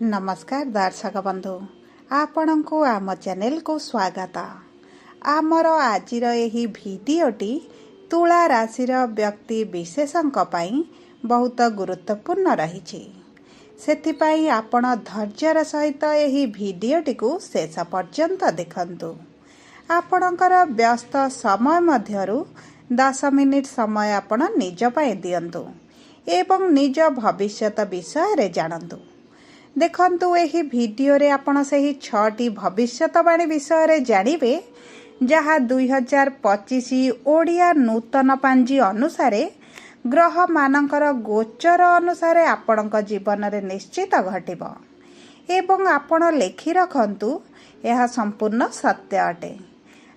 नमस्कार दर्शक बंधु आपण को आम चैनल को स्वागत। आमर आजिर यही भिडियोटी तुला राशि व्यक्ति विशेषंक पई बहुत गुरुत्वपूर्ण रही। सेथिपाई आपण धैर्यर सहित यही भिडियोटी को शेष पर्यंत देखंतु। आपणकर व्यस्त समय मध्यरु 10 मिनिट समय आपण निज पई दियंतु एवं निज भविष्यत विषय रे जानंतु। देखंतु एही वीडियो रे आपण सही 6टी भविष्यतवाणी विषय रे जानिबे जहा 2025 ओडिया नूतन पांजी अनुसार ग्रह मानकर गोचर अनुसार आपणक जीवन रे निश्चित घटिबो एवं आपण लेखि रखंतु यह संपूर्ण सत्य अटे।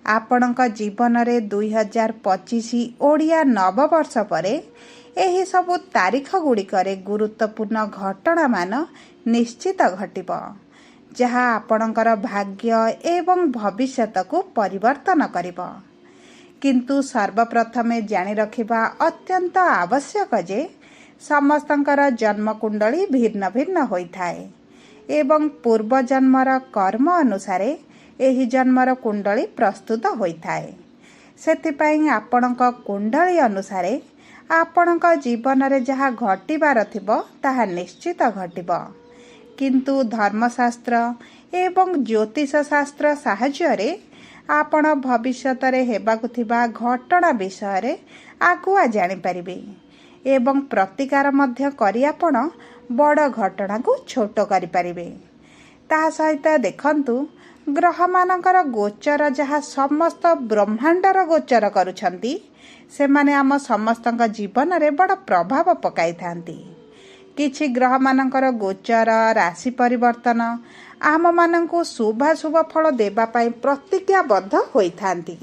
आपणक जीवन रे 2025 ओडिया नववर्ष परे एही सबु तारीख गुड़िकरे गुरुत्वपूर्ण घटना मान निश्चित घटिब जहा आपणकर भाग्य एवं भविष्यत को परिवर्तन करिब। किंतु सर्वप्रथमे जानि रखिबा अत्यंत आवश्यक जे समस्तंकर जन्म कुंडली भिन्न भिन्न होइथाए एवं पूर्व जन्मर कर्म अनुसारे एही जन्मर कुंडली प्रस्तुत होइथाए। सेथिपाई आपणक कुंडली अनुसारे आपणक जीवन रे जहा घटिबार थिबो ताहा निश्चित घटिबो। किंतु धर्मशास्त्र एवं ज्योतिष शास्त्र साहाय्य रे आपण भविष्यत रे हेबाकु थिबा घटना विषय रे आगुआ जानि परिबे एवं प्रतिकार मध्य करी आपण बड़ घटना को छोट करि परिबे। ता सहित देखंतु ग्रह मानकर गोचर जहा समस्त ब्रह्मांडर गोचर करूछंती से माने आम समस्तक जीवन रे बड़ प्रभाव पकाई थांती। किछि ग्रह मानकर गोचर राशि परिवर्तन आम मानंकु शुभाशुभ फल देबा पई प्रतिज्ञाबद्ध होई थांती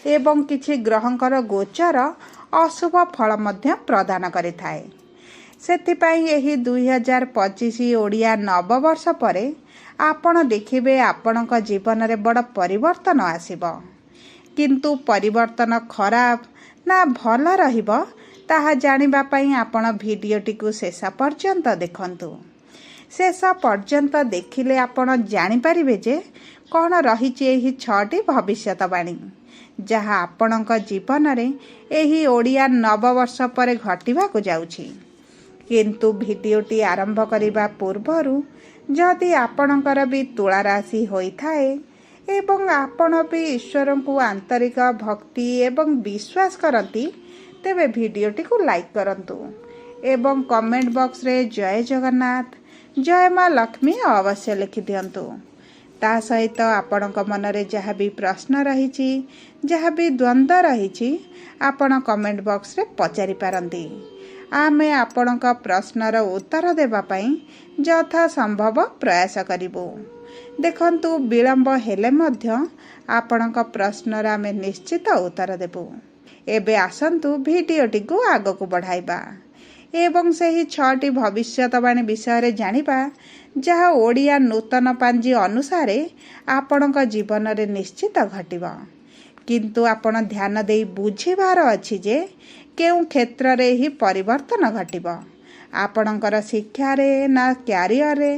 एवं किछि ग्रहंकर गोचर अशुभ फल मध्य प्रदान करि थाए। सेथिपाई एही 2025 ओडिया नववर्ष परे आपण देखिबे आपणक जीवन रे बड़ परिवर्तन आसीबो। किंतु परिवर्तन खराब ना भल रहिबो ताहा जानिबा पई आपण भिडियोटी को शेष पर्यंत देखंतु। शेष पर्यंत देखिले आपण जानि परिबे जे कोन रहिछि एही 6टी भविष्यतवाणी जहा आपणक जीवन रे एही ओडिया नववर्ष परे घटिबा को जाउछि। किंतु भिडियोटी आरंभ करिबा पूर्वरु जदि आपणकर भी तुला राशि होइथाए एवं आपण भी ईश्वर को आंतरिक भक्ति एवं विश्वास करती तेबे भिडियोटी को लाइक करंतु एवं कमेंट बॉक्स रे जय जगन्नाथ जय मां लक्ष्मी अवश्य लिखि दियंतु। ता सहित आपणक मन रे जहा भी प्रश्न रहिछि जहा भी द्वंद्व रहिछि आपण कमेंट बॉक्स रे पचारि पारंती। आमे आपणक प्रश्नर उत्तर देबा पई यथा संभव प्रयास करिबो। देखंतु विलंब हेले मध्य आपणक प्रश्नर आमे निश्चित उत्तर देबो। एबे आसंतु भिडियोटी को आग को बढ़ाइबा एवं सही 6टी भविष्यतवाणी विषय रे जानिबा जहा ओडिया नूतन पांजी अनुसारे आपणक जीवन रे निश्चित घटिबा। किंतु आपण ध्यान देई बुझिबार अछि जे केउ क्षेत्र रे ही परिवर्तन घटिबा। आपणकर शिक्षा रे ना क्यारियर रे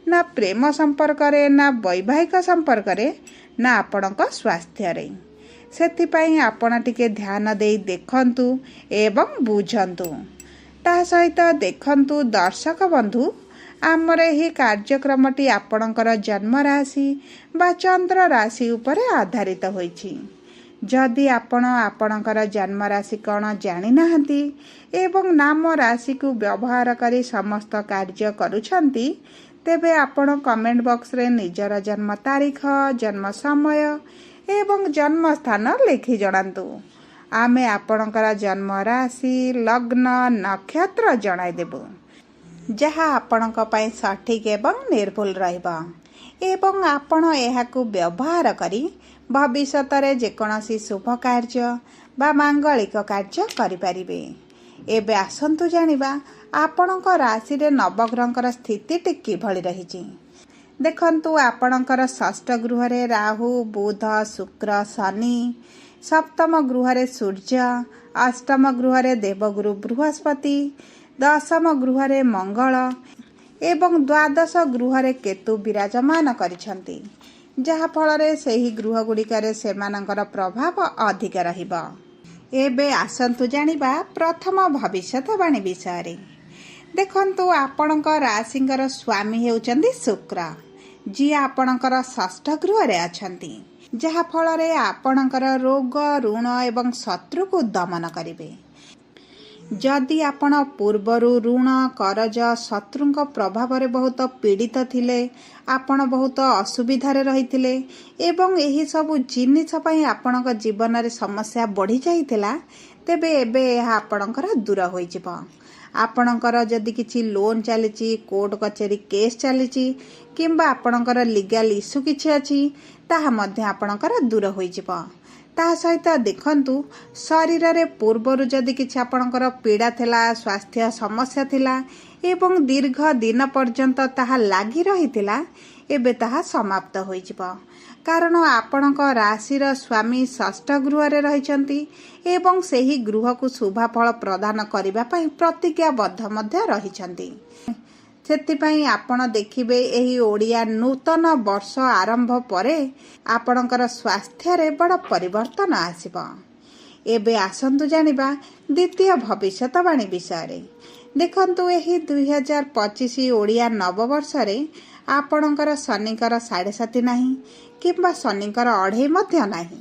ना प्रेम संपर्क रे ना वैवाहिक संपर्क रे ना आपणक स्वास्थ्य रे। सेथिपाई आपण टिके ध्यान देई देखंतु एवं बुझंतु। ता सहित देखंतु दर्शक बंधु आमर ही कार्यक्रमटी आपणकर जन्म राशि बा चंद्र राशि उपरे आधारित होईछि। जदि आपण आपणकर जन्म राशि कौन जानि नाहंती एवं नाम राशि को व्यवहार करी समस्त कार्य करूछंती तेबे आपण कमेंट बॉक्स रे निजर जन्म तारीख जन्म समय एवं जन्म स्थान लिखि जणांतु। आमे आपणकर जन्म राशि लग्न नक्षत्र जणाई देबो जहा आपणक पई सठिक एवं निर्भुल रहबा एवं आपण एहाकु व्यवहार करी भविष्यत रे जेकोनसी शुभ कार्य बा मांगलिक कार्य करि परिबे। एबे आसंतु जानिबा आपणक राशि रे नवग्रहंकर स्थिति टिकी भଳି रहिछि। देखंतु आपणकर षष्ठ गृह रे राहु बुध शुक्र शनि, सप्तम गृह रे सूर्य, अष्टम गृह रे देवगुरु बृहस्पति, दशम गृह रे मंगल एवं द्वादश गृह केतु विराजमान करिछंती, जहा फल से गृह गुड़िकर से प्रभाव अधिक रहिबा। एबे आसंतु जानिबा प्रथम भविष्यवाणी विषय। देखंतु आपणक राशिंकर स्वामी हेउचंदी शुक्र, जी आपणकर षष्ठ गृह रे अछंती, जहा फल रे आपणकर रोग ऋण एवं शत्रु को दमन करिवे। जदि आपण पूर्वरु ऋण करज शत्रुंक प्रभाव रे बहुत पीड़ित थिले, आपण बहुत असुविधारे रहिथिले एवं एही सब जिनिस पई आपणक जीवन रे समस्या बढ़ी जाइतिला, तेबे एबे एहा आपणकर दूर होई जिवो। आपणकर जदि किछि लोन चलीची, कोर्ट कचेरी केस चलीची किंबा आपणकर लीगल इश्यू किछि अछि, ताहा मध्ये आपणकर दूर होई जिवो। ता सहित देखंतु शरीर रे पूर्वरु जदि किछि आपणकर पीड़ा थिला, स्वास्थ्य समस्या थिला एवं दीर्घ दिन पर्यंत ताहा लागि रहितिला, एबे ताहा समाप्त होई जिवो। कारण आपणक राशिर स्वामी षष्ठ गृह रे रहिचंती एवं सेही गृह को शुभ फल प्रदान करिबा पई प्रतिज्ञाबद्ध मध्ये रहिचंती। सेतिपई आपण देखिबे एही ओडिया नूतन वर्ष आरंभ परे आपणकर स्वास्थ्य रे बड़ परिवर्तन आसिबो। एबे आसंतु जानिबा द्वितीय भविष्यवाणी विषय। देखंतु एही 2025 ओडिया नववर्ष रे आपणकर शनिकर 7.5 नाही किंबा शनिकर 2.5 मध्य नाही।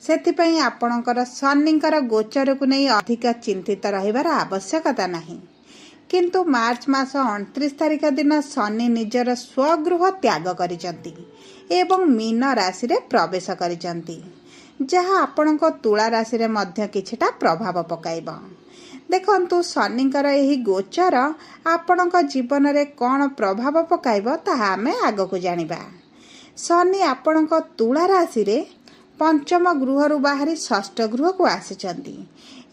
सेतिपई आपणकर शनिकर गोचर को नहीं अधिक चिंतित रहिबार आवश्यकता नाही। किंतु मार्च मास 29 तारिख दिन शनि निजर स्वगृह त्याग करिसंती एवं मीन राशि रे प्रवेश करिसंती, जहा आपणक तुला राशि रे मध्य किछटा प्रभाव पकाइबो। देखंतु शनिकर एही गोचर आपणक जीवन रे कोन प्रभाव पकाइबो ताहा आमे आगको जानिबा। शनि आपणक तुला राशि रे पंचम गृह रु बाहरी षष्ठ गृह को आसिचंती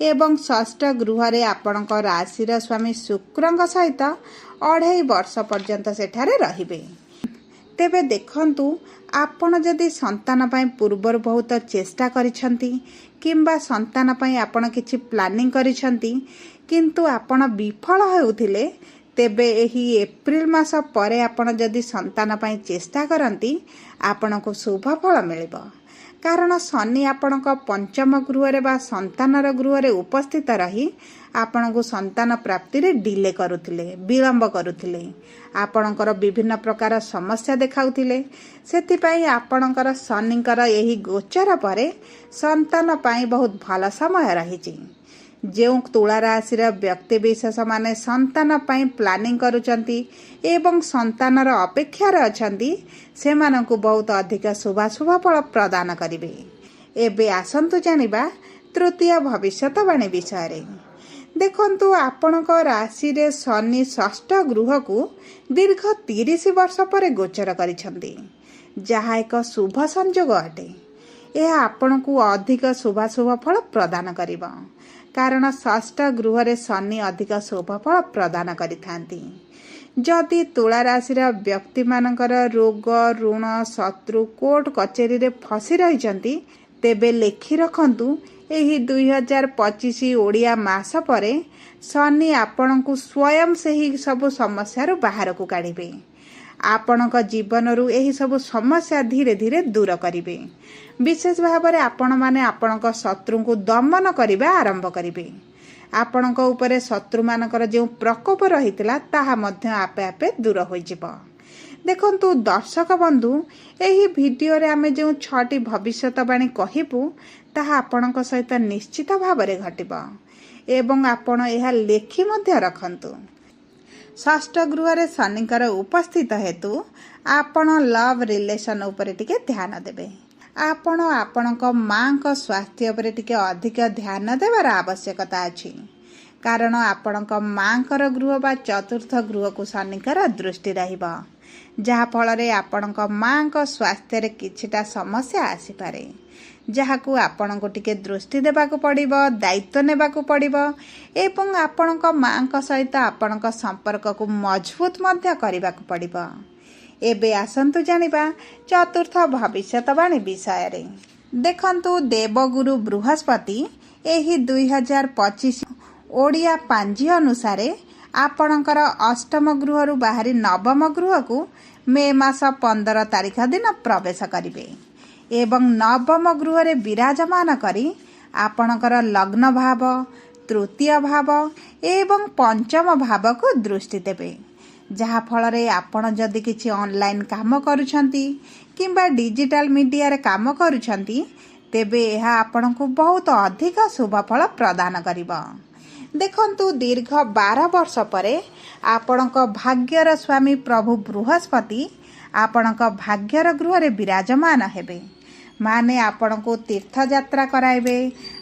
एवं षष्ठ गृह रे आपणक राशिर स्वामी शुक्रंक सहित 2.5 वर्ष पर्यंत सेठारे रहिबे। तेबे देखंतु आपण जदि संतान पई पूर्वर बहुत चेष्टा करिसंती किंबा संतान पई आपण किछि प्लानिंग करिसंती किंतु आपण विफल हेउथिले, तेबे एही एप्रिल मास परे आपण जदि संतान पई चेष्टा करंती आपनको शुभ फल मिलिबो। कारण शनि आपणक पंचम गृह रे बा संतानर गृह रे उपस्थित रही आपणको संतान प्राप्ति रे डिले करुथिले, विलंब करुथिले, आपणकर विभिन्न प्रकार समस्या देखाउथिले। सेतिपई आपणकर शनिकर एही गोचर परे संतान पई बहुत भल समय रहिछि। जेउ तुला राशि व्यक्ति विशेष माने संतान पई प्लानिंग करुचंती एवं संतानर अपेक्षार अछंती, सेमानकु बहुत अधिक शुभ फल प्रदान करिवे। एबे आसंतु जानिबा तृतीय भविष्यवाणी विषय। देखंतु आपणक राशि रे शनि षष्ठ गृह को दीर्घ 30 वर्ष पर गोचर करिसंती, जहा एक शुभ संयोग अटे। यह आपणकु अधिक शुभ फल प्रदान करिबो, कारण षष्ठ गृह रे शनि अधिक शुभ फल प्रदान करिथांती। जदि तुला राशिर व्यक्ति मानकर रोग ऋण शत्रु कोर्ट कचेरी रे फसी रहिचंती, तेबे लेखि रखंतु एही 2025 ओडिया मास परे शनि आपणकु स्वयं सेही सब समस्या बाहर को काढिबे। आपणक जीवन रु एही सब समस्या धीरे धीरे दूर करिवे। विशेष भाव में आपण माने आपणक शत्रु को दमन करिबा आरंभ करिवे। आपणक उपरे शत्रु मानकर जो प्रकोप रहितला ताहा मध्य आपे आपे दूर होई जिवो। देखंतु दर्शक बंधु, एही वीडियो रे आमे जो 6टी भविष्यवाणी कहिबु ताहा आपणक सहित निश्चित भाव में घटिबो एवं आपण एहा लेखि मध्य रखंतु। षष्ठ गृह रे शनिकर उपस्थित हेतु आपण लव रिलेशन उपरे टिके ध्यान देबे। आपण आपणक मां को स्वास्थ्य उपरे टिके अधिक ध्यान देवार आवश्यकता अछि, कारण आपणक मां कर गृह बा चतुर्थ गृह को शनिकर दृष्टि रहिबा, जहा फल रे आपणक मां को स्वास्थ्य रे किछिटा समस्या आसी पारे, जहा को आपण को टिके दृष्टि देबा को पड़िबो, दायित्व नेबा को पड़िबो एवं आपणक मां को सहित आपणक संपर्क को मजबूत मध्य करबा को पड़िबो। एबे आसंतु जानिबा चतुर्थ भविष्यवाणी विषय रे। देखंतु देवगुरु बृहस्पति एही 2025 ओडिया पांजी अनुसार आपणकर अष्टम गृह बाहरी नवम गृह को मे मास 15 तारिख दिन प्रवेश करिवे एवं नवम गृह विराजमान करी आपणकर लग्न भाव तृतीय भाव एवं पंचम भाव को दृष्टि देवे जहा फल आपण जदि किछि ऑनलाइन काम करुछंती किंबा डिजिटल मीडिया रे काम करुछंती तेबे यह आपण को बहुत अधिक शुभ फल प्रदान करिबा। देखंतु दीर्घ 12 वर्ष परे आपणक भाग्यर स्वामी प्रभु बृहस्पति आपणक भाग्यर गृह रे विराजमान हेबे माने आपण को तीर्थ यात्रा कराइबे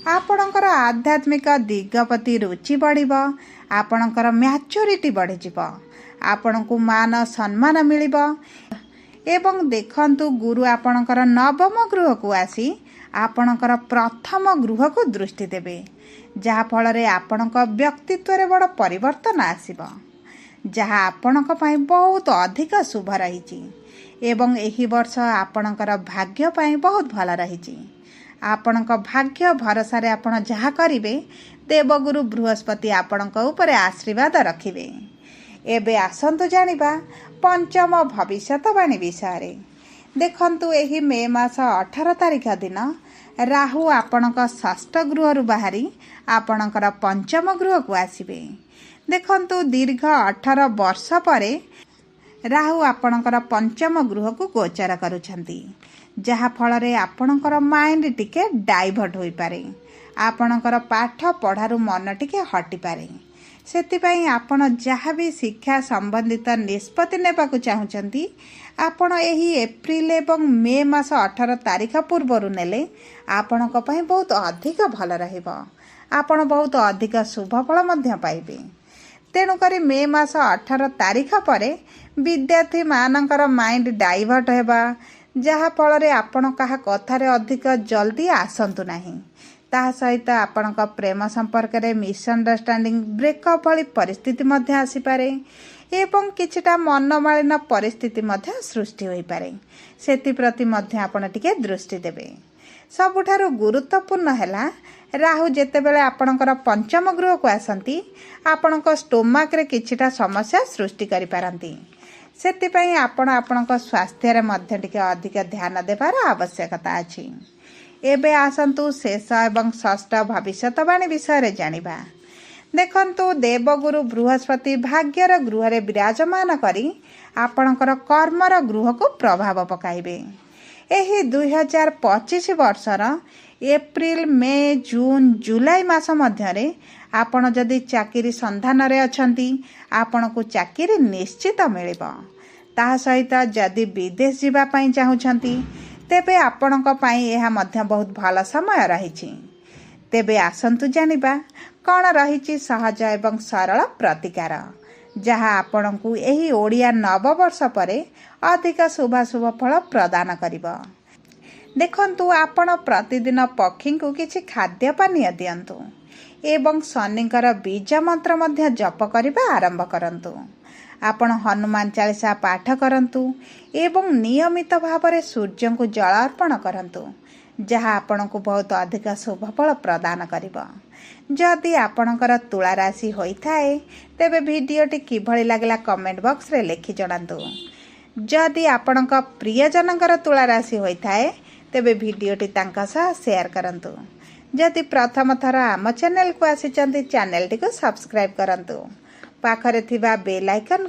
आपणकर आध्यात्मिक दिगपति रुचि बढ़िबा आपणकर मैच्योरिटी बढ़ि जिवो आपण को मान सम्मान मिलिबा एवं देखंतु गुरु आपणकर नवम गृह को आसी आपणकर प्रथम गृह को दृष्टि देबे जहा फल रे आपणक व्यक्तित्व रे बड़ परिवर्तन आसीबा जहा आपणक पई बहुत अधिक शुभ रहिछि एवं एही वर्ष आपणकर भाग्य पई बहुत भल रहिछि आपणक भाग्य भरोसा रे आपण जहा करिवे देवगुरु बृहस्पति आपणक ऊपर आशीर्वाद रखिबे। एबे आसंतु जानिबा पंचम भविष्यवाणी विषय देखंतु एही मे मास 18 तारिख दिन राहु आपणक षष्ठ गृह बाहरी आपणकर पंचम गृह को आसीबे देखंतु दीर्घ 18 वर्ष परे राहु आपणकर पंचम गृह को गोचर करुछंती जहा फल रे आपणकर माइंड टिके डाइवर्ट होई पारे आपणकर पाठ पढ़ारु मन टिके हटि पारे सेतिपई आपण जहाँ भी शिक्षा संबंधित निष्पत्ति नेबाकु चाहुचंती आपण एही एप्रिल एवं मे मास 18 तारिख पूर्वरु नेले आपणक पई बहुत अधिक भल रहिबो आपण बहुत अधिक शुभ फल मध्य पाइबे तेणु करी मे मास 18 तारिख परे विद्यार्थी मानकर माइंड डाइवर्ट हेबा जहा फल रे आपण कहा कथारे अधिक जल्दी आसंतु नाही ता सहित आपणक प्रेम संपर्क रे मिसअंडरस्टैंडिंग ब्रेकअप वाली परिस्थिति मध्य आसी पारे एवं किछिटा मनमालिन परिस्थिति मध्य सृष्टि होई पारे सेति प्रति मध्य आपण टिके दृष्टि देबे। सबुठारु गुरुत्वपूर्ण हैला राहु जेतेबेले आपणकर पंचम गृह को आसंती आपणक स्टोमाक रे किछिटा समस्या सृष्टि करि पारंती सेतिपई आपण आपणक स्वास्थ्य रे मध्य टिके अधिक ध्यान देबार आवश्यकता अछि। एबे आसंतु शेष एवं षष्ठ भविष्यवाणी विषय जानिबा देखंतु देवगुरु बृहस्पति भाग्यर गृह रे विराजमान करी आपणकर कर्मर गृह को प्रभाव पकाइबे एही 2025 वर्षर एप्रिल मे जून जुलाई मास मध्यरे आपण जदि चाकरी संधान रे अछंती आपण को चाकरी निश्चित मिलिबो ता सहित जदि विदेश जीवा पई चाहुछंती तेबे आपणक पई एहा मध्य बहुत भल समय रहिछि। तेबे आसंतु जानिबा कौन रहिछि सहज एवं सरल प्रतिकार जहा आपणकु एही ओडिया नववर्ष परे अधिक शुभ फल प्रदान करिबो। देखंतु आपण प्रतिदिन पक्षी को किछि खाद्य पानीय दियंतु एवं शनिकर बीज मंत्र मध्य जप करिबा आरंभ करंतु आपण हनुमान चालीसा पाठ करंतु एवं नियमित भाव में सूर्य को जल अर्पण करंतु जहाँ आपण को बहुत अधिक शुभ फल प्रदान करिबो। जदि आपणकर तुला राशि होइथाए तेबे भिडियोटी किभଳି लागला कमेंट बॉक्स रे लिखि जणांतु। जदि आपणक प्रियजनकर तुला राशि होइथाए तेबे भिडियोटी तांका सह शेयर करंतु। जदि प्रथम थर आम चैनल को आसिचंती चैनल टी को सब्सक्राइब करंतु पाखरे थिबा बेल आइकन